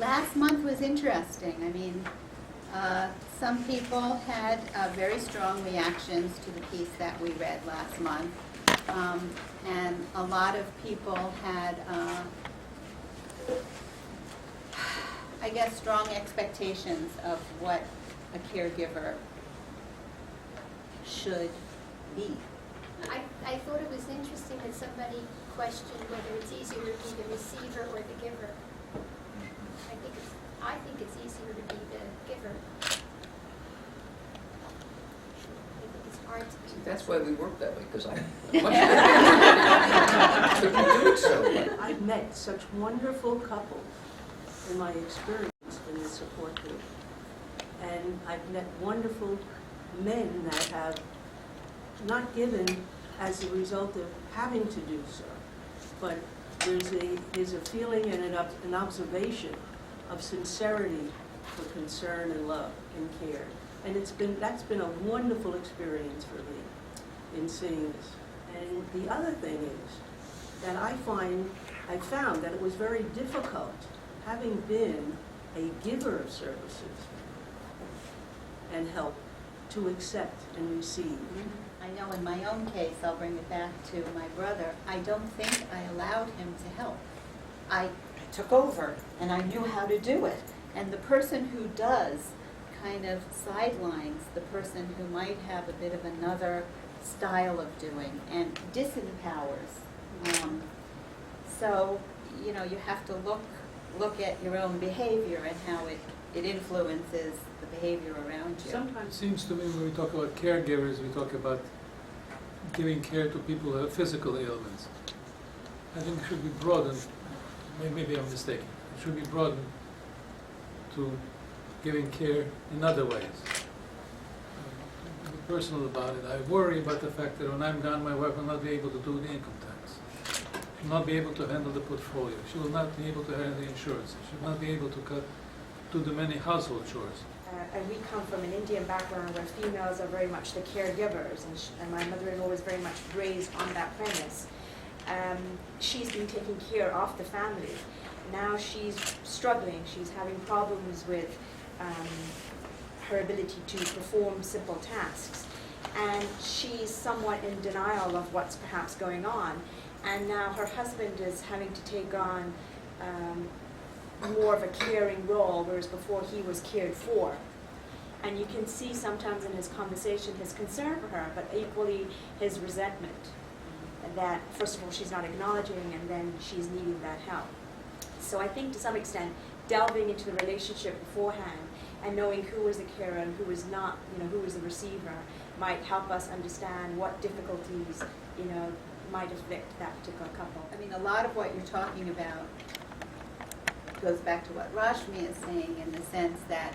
last month was interesting. I mean, some people had very strong reactions to the piece that we read last month. And a lot of people had, I guess, strong expectations of what a caregiver should be. I thought it was interesting that somebody questioned whether it's easier to be the receiver or the giver. I think it's easier to be the giver. I think it's hard to be. That's why we work that way, because I'm much doing so. I've met such wonderful couples in my experience in the support group. And I've met wonderful men that have not given as a result of having to do so, but there's a feeling and an observation of sincerity for concern and love and care. And that's been a wonderful experience for me in seeing this. And the other thing is that I found that it was very difficult, having been a giver of services and help, to accept and receive. I know in my own case, I'll bring it back to my brother, I don't think I allowed him to help. I took over and I knew how to do it. And the person who does kind of sidelines the person who might have a bit of another style of doing and disempowers. So, you know, you have to look at your own behavior and how it influences the behavior around you. Sometimes It seems to me when we talk about caregivers, we talk about giving care to people who have physical ailments. I think it should be broadened, maybe I'm mistaken, it should be broadened to giving care in other ways. To be personal about it, I worry about the fact that when I'm gone, my wife will not be able to do the income tax. She will not be able to handle the portfolio. She will not be able to handle the insurance. She will not be able to do the many household chores. And we come from an Indian background where females are very much the caregivers, and my mother-in-law was very much raised on that premise. She's been taking care of the family. Now she's struggling. She's having problems with her ability to perform simple tasks. And she's somewhat in denial of what's perhaps going on. And now her husband is having to take on more of a caring role, whereas before he was cared for. And you can see sometimes in his conversation his concern for her, but equally his resentment. That, first of all, she's not acknowledging, and then she's needing that help. So I think to some extent, delving into the relationship beforehand and knowing who is the carer and who is not, who is the receiver, might help us understand what difficulties, might afflict that particular couple. I mean, a lot of what you're talking about goes back to what Rashmi is saying, in the sense that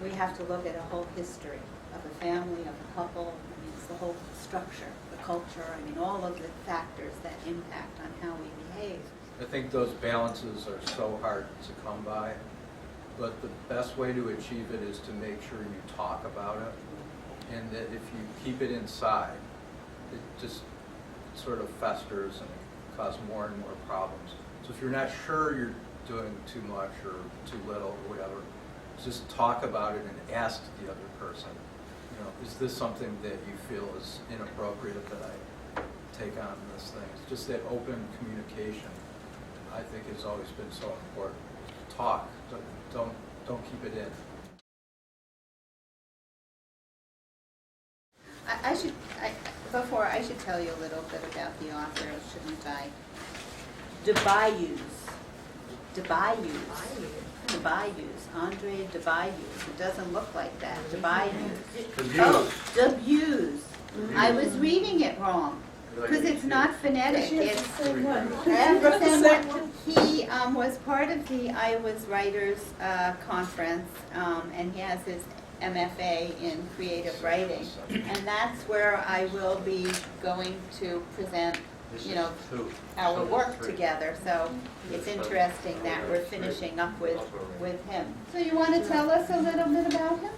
we have to look at a whole history of a family, of a couple. I mean, it's the whole structure, the culture, I mean, all of the factors that impact on how we behave. I think those balances are so hard to come by, but the best way to achieve it is to make sure you talk about it, and that if you keep it inside, it just sort of festers and causes more and more problems. So if you're not sure you're doing too much or too little or whatever, just talk about it and ask the other person, is this something that you feel is inappropriate that I take on this thing? It's just that open communication, I think, has always been so important. Talk, don't keep it in. I should tell you a little bit about the author, shouldn't I? Debayus, Andre Debayus. It doesn't look like that. Debayus. Oh, Debuse. I was reading it wrong because it's not phonetic. It's he was part of the Iowa's Writers Conference, and he has his MFA in creative writing, and that's where I will be going to present our work together. So it's interesting that we're finishing up with him. So you want to tell us a little bit about him?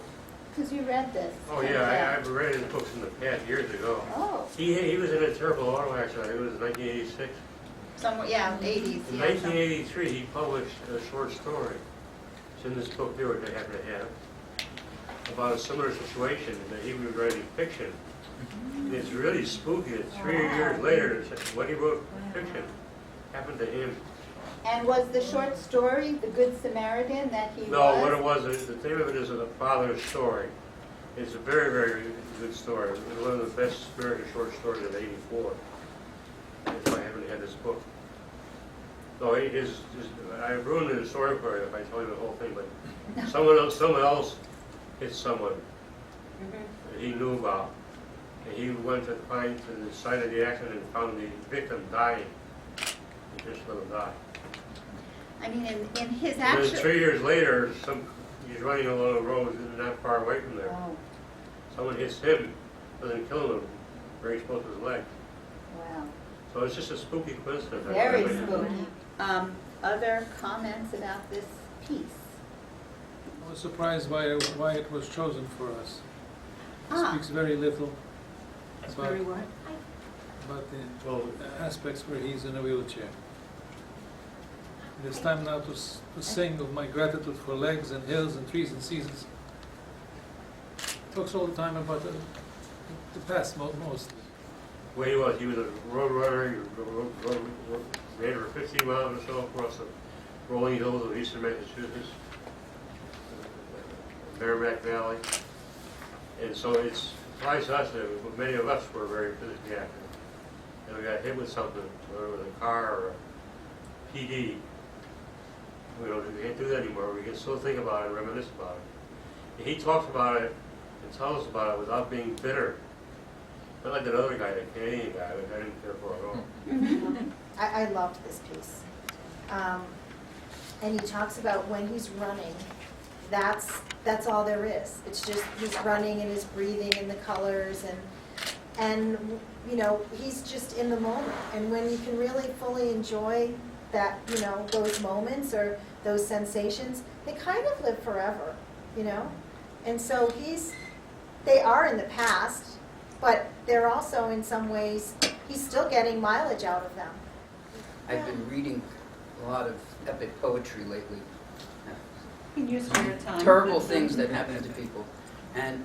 Because you read this. Oh yeah, I've read his books in the past years ago. Oh. He was in a terrible auto accident. It was 1986. Somewhere, yeah, 80s. In 1983, he published a short story It's in this book here, what they happen to have, about a similar situation, that he was writing fiction. And it's really spooky, that 3 years later, what he wrote fiction happened to him. And was the short story The Good Samaritan that he No, was? what it was, the theme of it is a father's story. It's a very, very good story. It's one of the best American short stories of '84. That's why I haven't had this book. So I ruined the story for you if I tell you the whole thing, but someone else hit someone that he knew about. And he went to the site of the accident and found the victim dying. He just let him die. I mean, in his And then actual... 3 years later, he's running along the road not far away from there. Oh, Someone hits him, doesn't kill him, where he spoke his leg. wow. So it's just a spooky coincidence. Very spooky. Other comments about this piece? I was surprised why it was chosen for us. It Ah. speaks very little about, Very what? about the aspects where he's in a wheelchair. It is time now to sing of my gratitude for legs and hills and trees and seasons. Talks all the time about the past mostly. Where he was a road runner, he ran for 15 miles or so across the rolling hills of eastern Massachusetts, Merrimack Valley. And so it's surprised us that many of us were very physically active. And we got hit with something, whether it was a car or a PD. We can't do that anymore. We can still think about it and reminisce about it. And he talks about it and tells us about it without being bitter. Not like that other guy, that Canadian guy, that I didn't care for at all. I loved this piece. And he talks about when he's running, that's all there is. It's just he's running and his breathing and the colors and you know, he's just in the moment. And when you can really fully enjoy that, you know, those moments or those sensations, they kind of live forever, you know? And so they are in the past, but they're also in some ways, he's still getting mileage out of them. I've been reading a lot of epic poetry lately. You can use your time. Terrible things that happen to people. And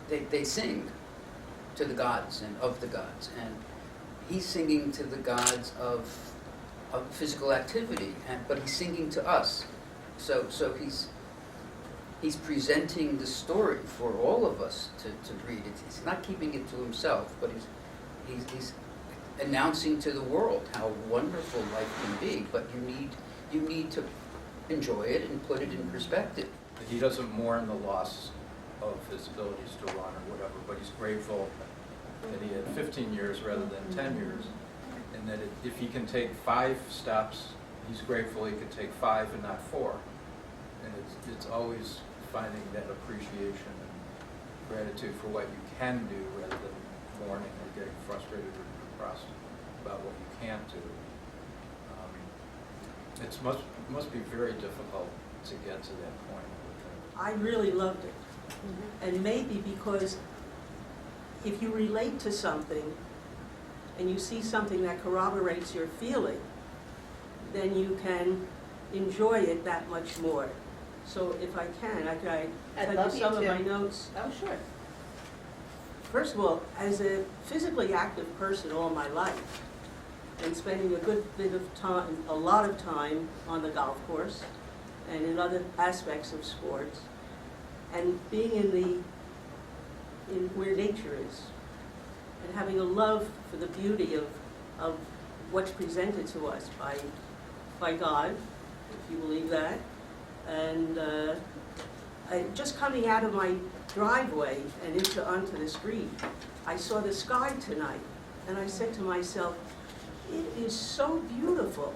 they sing to the gods and of the gods. And he's singing to the gods of physical activity, but he's singing to us. So he's presenting the story for all of us to read. He's not keeping it to himself, but he's announcing to the world how wonderful life can be. But you need to enjoy it and put it in perspective. He doesn't mourn the loss of his abilities to run or whatever, but he's grateful that he had 15 years rather than 10 years. And that if he can take 5 steps, he's grateful he could take 5 and not 4. And it's always finding that appreciation and gratitude for what you can do rather than mourning or getting frustrated or depressed about what you can't do. It must be very difficult to get to that point. I really loved it. And maybe because if you relate to something and you see something that corroborates your feeling, then you can enjoy it that much more. So if I can, I I'd tell love you you some of to. my notes. Oh, sure. First of all, as a physically active person all my life, and spending a good bit of time, a lot of time on the golf course and in other aspects of sports, and being in where nature is, and having a love for the beauty of what's presented to us by God, if you believe that, and just coming out of my driveway and onto the street, I saw the sky tonight, and I said to myself, it is so beautiful.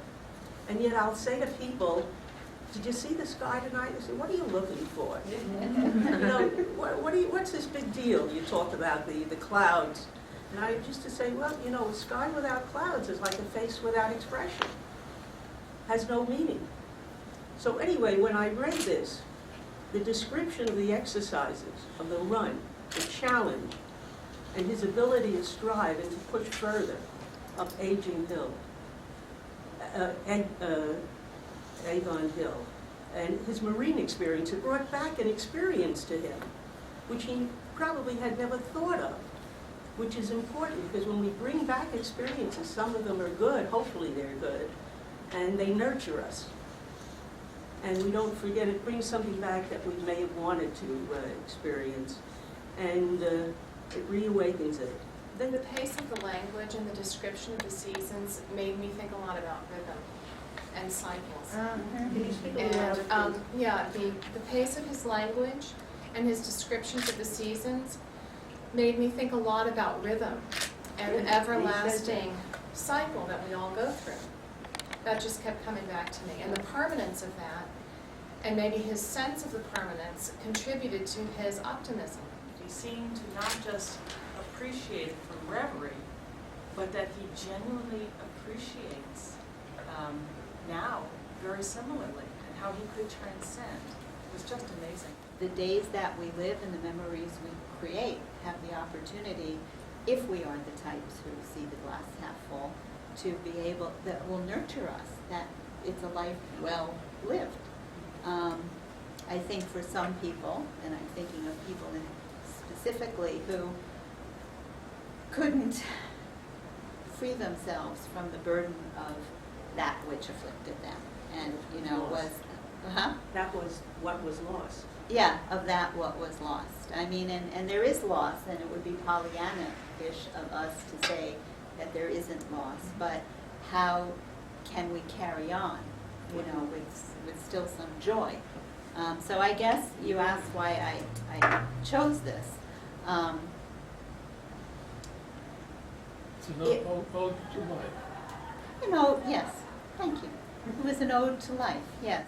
And yet I'll say to people, did you see the sky tonight? They say, what are you looking for? You know, what's this big deal? You talk about the clouds. And I used to say, well, you know, a sky without clouds is like a face without expression. Has no meaning. So anyway, when I read this, the description of the exercises, of the run, the challenge, and his ability to strive and to push further up Aging Hill, Avon Hill, and his Marine experience. It brought back an experience to him, which he probably had never thought of, which is important, because when we bring back experiences, some of them are good, hopefully they're good, and they nurture us. And we don't forget, it brings something back that we may have wanted to experience, and it reawakens it. Then the pace of the language and the description of the seasons made me think a lot about rhythm and cycles. Can you speak a And, little louder, please? yeah, the pace of his language and his descriptions of the seasons made me think a lot about rhythm and the everlasting cycle that we all go through. That just kept coming back to me. And the permanence of that, and maybe his sense of the permanence, contributed to his optimism. He seemed to not just appreciate it from reverie, but that he genuinely appreciates now very similarly, and how he could transcend. It was just amazing. The days that we live and the memories we create have the opportunity, if we are the types who see the glass half full, to be able, that will nurture us, that it's a life well lived. I think for some people, and I'm thinking of people specifically who couldn't free themselves from the burden of that which afflicted them, and was, That was what was lost. yeah, of that what was lost. I mean, and there is loss, and it would be Pollyanna-ish of us to say that there isn't loss, but how can we carry on, with still some joy? So I guess you asked why I chose this. It's an ode to life. Yes, thank you. It was an ode to life, yes.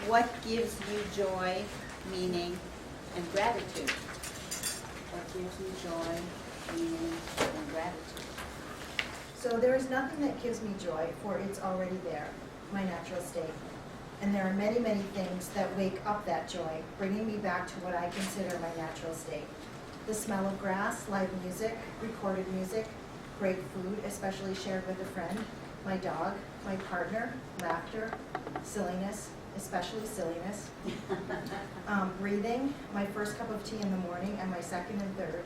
What gives you joy, meaning, and gratitude? What gives you joy, meaning, and gratitude? So there is nothing that gives me joy, for it's already there, my natural state. And there are many, many things that wake up that joy, bringing me back to what I consider my natural state. The smell of grass, live music, recorded music, great food, especially shared with a friend, my dog, my partner, laughter, silliness, especially silliness, breathing, my first cup of tea in the morning and my second and third,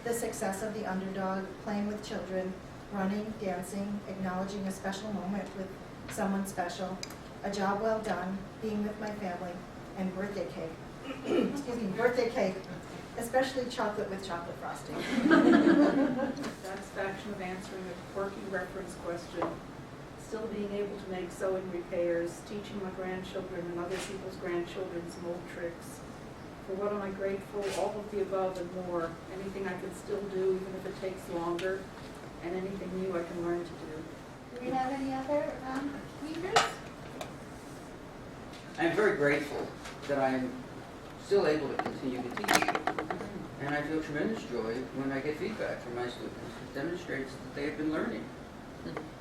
the success of the underdog, playing with children, running, dancing, acknowledging a special moment with someone special, a job well done, being with my family, and birthday cake. Excuse me, birthday cake, especially chocolate with chocolate frosting. Satisfaction of answering a quirky reference question, still being able to make sewing repairs, teaching my grandchildren and other people's grandchildren some old tricks. For what am I grateful? All of the above and more. Anything I can still do, even if it takes longer, and anything new I can learn to do. Do we have any other readers? I'm very grateful that I'm still able to continue to teach. And I feel tremendous joy when I get feedback from my students. It demonstrates that they have been learning.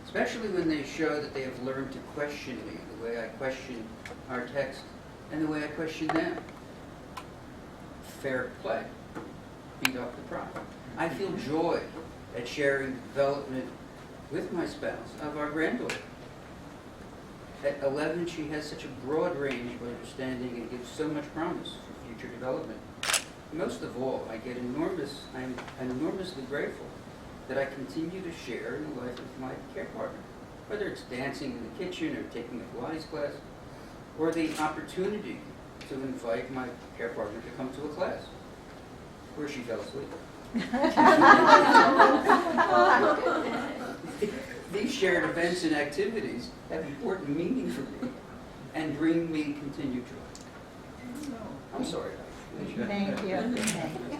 Especially when they show that they have learned to question me, the way I question our text and the way I question them. Fair play. Beat up the pride. I feel joy at sharing development with my spouse of our granddaughter. At 11, she has such a broad range of understanding and gives so much promise for future development. Most of all, I'm enormously grateful that I continue to share in the life of my care partner, whether it's dancing in the kitchen or taking a Pilates class, or the opportunity to invite my care partner to come to a class where she fell asleep. These shared events and activities have important meaning for me and bring me continued joy. I'm sorry. Thank you. Thank you.